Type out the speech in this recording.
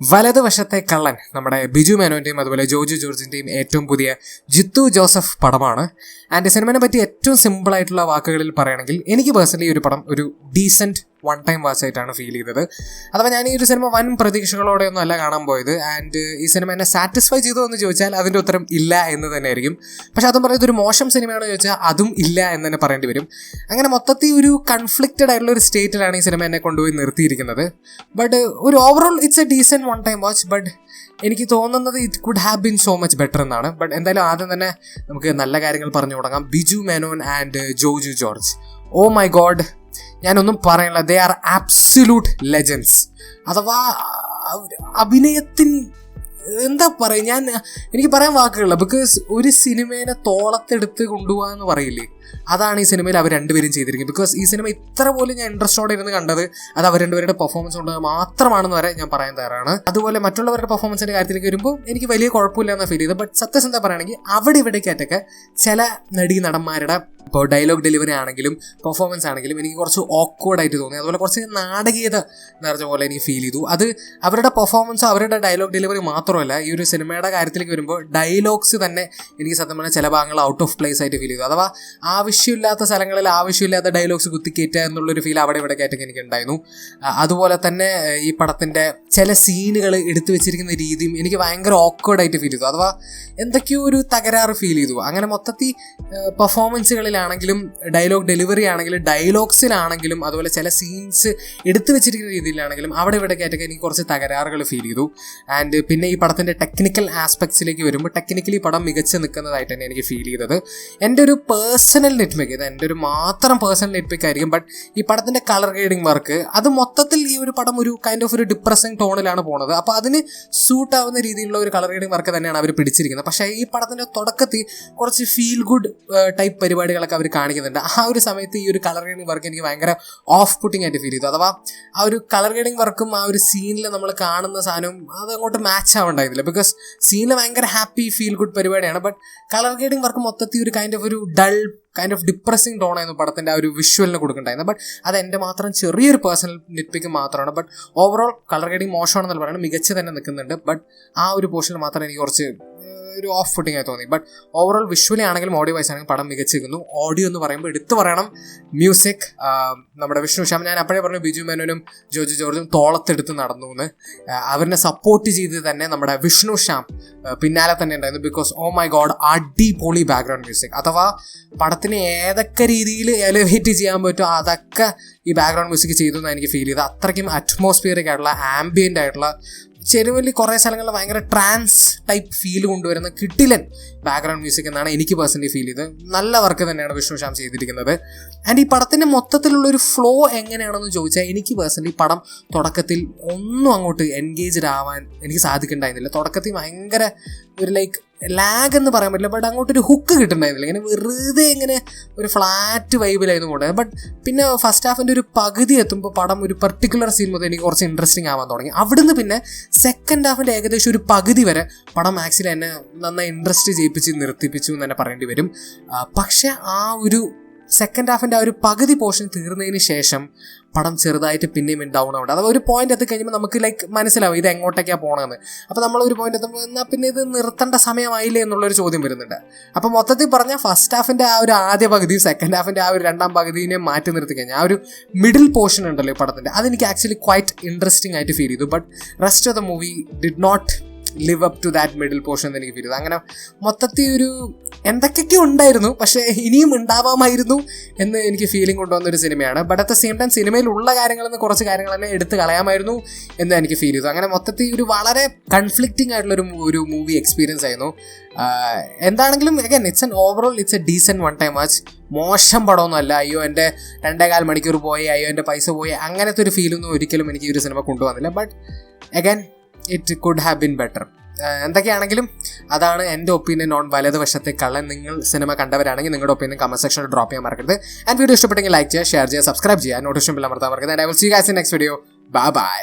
വലതുവശത്തെ കള്ളൻ നമ്മുടെ ബിജു മേനോന്റെയും അതുപോലെ ജോജു ജോർജിന്റെയും ഏറ്റവും പുതിയ ജിത്തു ജോസഫ് പടമാണ്. ആൻഡ് സിനിമയെ പറ്റി ഏറ്റവും സിമ്പിൾ ആയിട്ടുള്ള വാക്കുകളിൽ പറയുകയാണെങ്കിൽ എനിക്ക് പേഴ്സണലി ഒരു പടം ഒരു ഡീസെന്റ് വൺ ടൈം വാച്ച് ആയിട്ടാണ് ഫീൽ ചെയ്തത്. അഥവാ ഞാൻ ഈ ഒരു സിനിമ വൻ പ്രതീക്ഷകളോടെ ഒന്നും അല്ല കാണാൻ പോയത്. ആൻഡ് ഈ സിനിമ എന്നെ സാറ്റിസ്ഫൈ ചെയ്തോ എന്ന് ചോദിച്ചാൽ അതിൻ്റെ ഉത്തരം ഇല്ല എന്ന് തന്നെയായിരിക്കും. പക്ഷെ അതും പറയുന്നത് ഒരു മോശം സിനിമയാണോ ചോദിച്ചാൽ അതും ഇല്ല എന്ന് തന്നെ പറയേണ്ടി വരും. അങ്ങനെ മൊത്തത്തിൽ ഒരു കൺഫ്ലിക്റ്റഡ് ആയിട്ടുള്ള ഒരു സ്റ്റേറ്റിലാണ് ഈ സിനിമ എന്നെ കൊണ്ടുപോയി നിർത്തിയിരിക്കുന്നത്. ബട്ട് ഒരു overall it's a decent one time watch. But എനിക്ക് തോന്നുന്നത് it could have been so much better എന്നാണ്. ബട്ട് എന്തായാലും ആദ്യം തന്നെ നമുക്ക് നല്ല കാര്യങ്ങൾ പറഞ്ഞു തുടങ്ങാം. Biju Menon and Joju George, oh my God, ഞാനൊന്നും പറയണില്ല. They are absolute legends. അഥവാ അഭിനയത്തിൻ എന്താ പറയുക, എനിക്ക് പറയാൻ വാക്കുകളില്ല. ബിക്കോസ് ഒരു സിനിമേനെ തോളത്തെടുത്ത് കൊണ്ടുപോകാന്ന് പറയില്ലേ, അതാണ് ഈ സിനിമയിൽ അവർ രണ്ടുപേരും ചെയ്തിരിക്കുന്നത്. ബിക്കോസ് ഈ സിനിമ ഇത്ര പോലും ഞാൻ ഇൻട്രസ്റ്റോടെ ഇരുന്ന് കണ്ടത് അത് അവർ രണ്ടുപേരുടെ പെർഫോമൻസ് കൊണ്ട് മാത്രമാണെന്ന് വരെ ഞാൻ പറയാൻ തയ്യാറാണ്. അതുപോലെ മറ്റുള്ളവരുടെ പെർഫോമൻസിന്റെ കാര്യത്തിലേക്ക് വരുമ്പോൾ എനിക്ക് വലിയ കുഴപ്പമില്ല എന്ന് ഫീൽ ചെയ്തത്. ബട്ട് സത്യസന്ധത പറയുകയാണെങ്കിൽ അവിടെ ഇവിടേക്കായിട്ടൊക്കെ ചില നടന്മാരുടെ ഇപ്പോൾ ഡയലോഗ് ഡെലിവറി ആണെങ്കിലും പെർഫോമൻസ് ആണെങ്കിലും എനിക്ക് കുറച്ച് ഓക്വേർഡായിട്ട് തോന്നി. അതുപോലെ കുറച്ച് നാടകീയത നിറഞ്ഞ പോലെ എനിക്ക് ഫീൽ ചെയ്തു. അത് അവരുടെ പെർഫോമൻസോ അവരുടെ ഡയലോഗ് ഡെലിവറി മാത്രമല്ല, ഈ ഒരു സിനിമയുടെ കാര്യത്തിലേക്ക് വരുമ്പോൾ ഡയലോഗ്സ് തന്നെ എനിക്ക് സത്യം പറഞ്ഞാൽ ചില ഭാഗങ്ങൾ ഔട്ട് ഓഫ് പ്ലേസ് ആയിട്ട് ഫീൽ ചെയ്തു. അഥവാ ആവശ്യമില്ലാത്ത സ്ഥലങ്ങളിൽ ആവശ്യമില്ലാത്ത ഡയലോഗ്സ് കുത്തിക്കയറ്റുക എന്നുള്ളൊരു ഫീൽ അവിടെ ഇവിടെ ആയിട്ടൊക്കെ എനിക്ക് ഉണ്ടായിരുന്നു. അതുപോലെ തന്നെ ഈ പടത്തിൻ്റെ ചില സീനുകൾ എടുത്തു വെച്ചിരിക്കുന്ന രീതിയും എനിക്ക് ഭയങ്കര ഓക്വേർഡായിട്ട് ഫീൽ ചെയ്തു. അഥവാ എന്തൊക്കെയോ ഒരു തകരാറ് ഫീൽ ചെയ്തു. അങ്ങനെ മൊത്തത്തിൽ പെർഫോമൻസുകളിലാണെങ്കിലും ഡയലോഗ് ഡെലിവറി ആണെങ്കിലും ഡയലോഗ്സിലാണെങ്കിലും അതുപോലെ ചില സീൻസ് എടുത്തു വെച്ചിരിക്കുന്ന രീതിയിലാണെങ്കിലും അവിടെ ഇവിടെ ആയിട്ടൊക്കെ എനിക്ക് കുറച്ച് തകരാറുകൾ ഫീൽ ചെയ്തു. ആൻഡ് പിന്നെ ഈ പടത്തിൻ്റെ ടെക്നിക്കൽ ആസ്പെക്ട്സിലേക്ക് വരുമ്പോൾ ടെക്നിക്കലി പടം മികച്ച് നിൽക്കുന്നതായിട്ട് തന്നെ എനിക്ക് ഫീൽ ചെയ്തത്. എൻ്റെ ഒരു പേഴ്സണൽ നെറ്റ്പിക്ക്, ഇത് എൻ്റെ ഒരു മാത്രം പേഴ്സണൽ നെറ്റ്പിക്ക് ആയിരിക്കും. ബട്ട് ഈ പടത്തിൻ്റെ കളർ ഗ്രേഡിങ് വർക്ക് അത് മൊത്തത്തിൽ ഈ ഒരു പടം ഒരു കൈൻഡ് ഓഫ് ഒരു ഡിപ്രസിങ് ടോണിലാണ് പോകുന്നത്. അപ്പോൾ അതിന് സൂട്ട് ആവുന്ന രീതിയിലുള്ള ഒരു കളർ ഗ്രേഡിങ് വർക്ക് തന്നെയാണ് അവർ പിടിച്ചിരിക്കുന്നത്. പക്ഷേ ഈ പടത്തിൻ്റെ തുടക്കത്തിൽ കുറച്ച് ഫീൽ ഗുഡ് ടൈപ്പ് പരിപാടികളൊക്കെ അവർ കാണിക്കുന്നുണ്ട്. ആ ഒരു സമയത്ത് ഈ ഒരു കളർ ഗ്രേഡിങ് വർക്ക് എനിക്ക് ഭയങ്കര ഓഫ് പുട്ടിങ് ആയിട്ട് ഫീൽ ചെയ്തു. അഥവാ ആ ഒരു കളർ ഗ്രേഡിങ് വർക്കും ആ ഒരു സീനിൽ നമ്മൾ കാണുന്ന സാധനവും അത് അങ്ങോട്ട് മാച്ച് ആവുണ്ടായിരുന്നില്ല. ബിക്കോസ് സീനിൽ ഭയങ്കര ഹാപ്പി ഫീൽ ഗുഡ് പരിപാടിയാണ്. ബട്ട് കളർ ഗ്രേഡിങ് വർക്ക് മൊത്തത്തിൽ ഒരു കൈൻഡ് ഓഫ് ഒരു ഡൾ കൈൻഡ് ഓഫ് ഡിപ്രസിങ് ടോണായിരുന്നു പടത്തിൻ്റെ ആ ഒരു വിഷ്വലിന് കൊടുക്കണ്ടായിരുന്നു. ബട്ട് അത് എൻ്റെ മാത്രം ചെറിയൊരു പേഴ്സണൽ നെറ്റ്പിക്ക് മാത്രമാണ്. ബട്ട് ഓവറോൾ കളർ ഗ്രേഡിങ് മോശമാണെന്നല്ല പറയുന്നത്, മികച്ച് തന്നെ നിൽക്കുന്നുണ്ട്. ബട്ട് ആ ഒരു പോർഷനിൽ മാത്രം എനിക്ക് കുറച്ച് ഒരു ഓഫ് ഫുട്ടിങ് ആയി തോന്നി. ബട്ട് ഓവറോൾ വിഷ്വലി ആണെങ്കിലും ഓഡിയോ വൈസ് ആണെങ്കിലും പടം മികച്ചിരിക്കുന്നു. ഓഡിയോ എന്ന് പറയുമ്പോൾ എടുത്തു പറയണം മ്യൂസിക്. നമ്മുടെ വിഷ്ണു ശ്യാം, ഞാൻ അപ്പോഴേ പറഞ്ഞു ബിജു മേനോനും ജോജു ജോർജും തോളത്തെടുത്ത് നടന്നു എന്ന്. അവരെ സപ്പോർട്ട് ചെയ്ത് തന്നെ നമ്മുടെ വിഷ്ണു ശ്യാം പിന്നാലെ തന്നെ ഉണ്ടായിരുന്നു. ബിക്കോസ് ഓ മൈ ഗോഡ്, അടിപൊളി ബാക്ക്ഗ്രൗണ്ട് മ്യൂസിക്. അഥവാ പടത്തിന് ഏതൊക്കെ രീതിയിൽ എലിവേറ്റ് ചെയ്യാൻ പറ്റുമോ അതൊക്കെ ഈ ബാക്ക്ഗ്രൗണ്ട് മ്യൂസിക് ചെയ്തു എന്നാണ് എനിക്ക് ഫീൽ ചെയ്തത്. അത്രയ്ക്കും അറ്റ്മോസ്ഫിയറിക് ആയിട്ടുള്ള ആംബിയൻ്റ് ആയിട്ടുള്ള ചെറുവല്ലി കുറേ സ്ഥലങ്ങളിൽ ഭയങ്കര ട്രാൻസ് ടൈപ്പ് ഫീൽ കൊണ്ടുവരുന്ന കിടിലൻ ബാക്ക്ഗ്രൗണ്ട് മ്യൂസിക് എന്നാണ് എനിക്ക് പേഴ്സണലി ഫീൽ ചെയ്തത്. നല്ല വർക്ക് തന്നെയാണ് വിഷ്ണു ശ്യാം ചെയ്തിരിക്കുന്നത്. ആൻഡ് ഈ പടത്തിൻ്റെ മൊത്തത്തിലുള്ളൊരു ഫ്ലോ എങ്ങനെയാണെന്ന് ചോദിച്ചാൽ എനിക്ക് പേഴ്സണലി പടം തുടക്കത്തിൽ ഒന്നും അങ്ങോട്ട് എൻഗേജ്ഡ് ആവാൻ എനിക്ക് സാധിക്കുന്നുണ്ടായിരുന്നില്ല. തുടക്കത്തിൽ ഭയങ്കര ഒരു ലാഗ് എന്ന് പറയാൻ പറ്റില്ല, ബട്ട് അങ്ങോട്ടൊരു ഹുക്ക് കിട്ടുന്നുണ്ടായിരുന്നില്ല. ഇങ്ങനെ വെറുതെ ഇങ്ങനെ ഒരു ഫ്ലാറ്റ് വൈബിലായിരുന്നു കൊണ്ടുപോയത്. ബട്ട് പിന്നെ ഫസ്റ്റ് ഹാഫിൻ്റെ ഒരു പകുതി എത്തുമ്പോൾ പടം ഒരു പെർട്ടിക്കുലർ സീൻ മുതൽ എനിക്ക് കുറച്ച് ഇൻട്രസ്റ്റിംഗ് ആവാൻ തുടങ്ങി. അവിടുന്ന് പിന്നെ സെക്കൻഡ് ഹാഫിൻ്റെ ഏകദേശം ഒരു പകുതി വരെ പടം ആക്ച്വലി എന്നെ നന്നായി ഇൻട്രസ്റ്റ് ചെയ്യിപ്പിച്ച് നിർത്തിപ്പിച്ചു എന്ന് തന്നെ പറയേണ്ടി വരും. പക്ഷേ ആ ഒരു സെക്കൻഡ് ഹാഫിൻ്റെ ആ ഒരു പകുതി പോർഷൻ തീർന്നതിന് ശേഷം പടം ചെറുതായിട്ട് പിന്നെയും ഡൗൺ ആവുന്നുണ്ട്. അഥവാ ഒരു പോയിന്റ് എത്തി കഴിയുമ്പോൾ നമുക്ക് മനസ്സിലാവും ഇത് എങ്ങോട്ടേക്കാണ് പോകണമെന്ന്. അപ്പോൾ നമ്മളൊരു പോയിന്റ് എത്തുമ്പോൾ എന്നാൽ പിന്നെ ഇത് നിർത്തേണ്ട സമയമായില്ലേ എന്നുള്ളൊരു ചോദ്യം വരുന്നുണ്ട്. അപ്പോൾ മൊത്തത്തിൽ പറഞ്ഞാൽ ഫസ്റ്റ് ഹാഫിൻ്റെ ആ ഒരു ആദ്യ പകുതിയും സെക്കൻഡ് ഹാഫിൻ്റെ ആ ഒരു രണ്ടാം പകുതിനെ മാറ്റി നിർത്തി കഴിഞ്ഞാൽ ആ ഒരു മിഡിൽ പോർഷൻ ഉണ്ടല്ലോ ഈ പടത്തിൻ്റെ, അതെനിക്ക് ആക്ച്വലി ക്വൈറ്റ് ഇൻട്രസ്റ്റിംഗ് ആയിട്ട് ഫീൽ ചെയ്തു. But rest of the movie did not live up to that middle portion എന്ന് എനിക്ക് ഫീൽ ചെയ്തു. അങ്ങനെ മൊത്തത്തിൽ ഒരു എന്തൊക്കെയൊക്കെ ഉണ്ടായിരുന്നു, പക്ഷേ ഇനിയും ഉണ്ടാവാമായിരുന്നു എന്ന് എനിക്ക് ഫീലിംഗ് കൊണ്ടുവന്നൊരു സിനിമയാണ്. But at the same time സിനിമയിലുള്ള കാര്യങ്ങളിൽ നിന്ന് കുറച്ച് കാര്യങ്ങൾ തന്നെ എടുത്ത് കളയാമായിരുന്നു എന്ന് എനിക്ക് ഫീൽ ചെയ്തു. അങ്ങനെ മൊത്തത്തിൽ ഒരു വളരെ കൺഫ്ലിക്റ്റിംഗ് ആയിട്ടുള്ളൊരു മൂവി എക്സ്പീരിയൻസ് ആയിരുന്നു. എന്താണെങ്കിലും again it's A decent one time watch. മോശം പടമൊന്നുമല്ല. അയ്യോ എൻ്റെ 2.25 മണിക്കൂർ പോയി, അയ്യോ എൻ്റെ പൈസ പോയി, അങ്ങനത്തെ ഒരു ഫീലൊന്നും ഒരിക്കലും എനിക്ക് ഈ ഒരു സിനിമ കൊണ്ടുവന്നില്ല. But again it could have been better. എന്തൊക്കെയാണെങ്കിലും അതാണ് എൻ്റെ ഒപ്പീനിയൻ ഓൺ വലതുവശത്തെ കള്ളൻ. നിങ്ങൾ സിനിമ കണ്ടവരാണെങ്കിൽ നിങ്ങളുടെ ഒപ്പീനിയൻ കമന്റ് സെക്ഷനിൽ ഡ്രോപ്പ് ചെയ്യാൻ മറക്കരുത്. ആൻഡ് വീഡിയോ ഇഷ്ടപ്പെട്ടെങ്കിൽ ലൈക്ക് ചെയ്യുക, ഷെയർ ചെയ്യുക, സബ്സ്ക്രൈബ് ചെയ്യുക, നോട്ടിഫിക്കേഷൻ ബെൽ അമർത്താൻ മറക്കരുത്. And I will see you guys in next video. Bye by.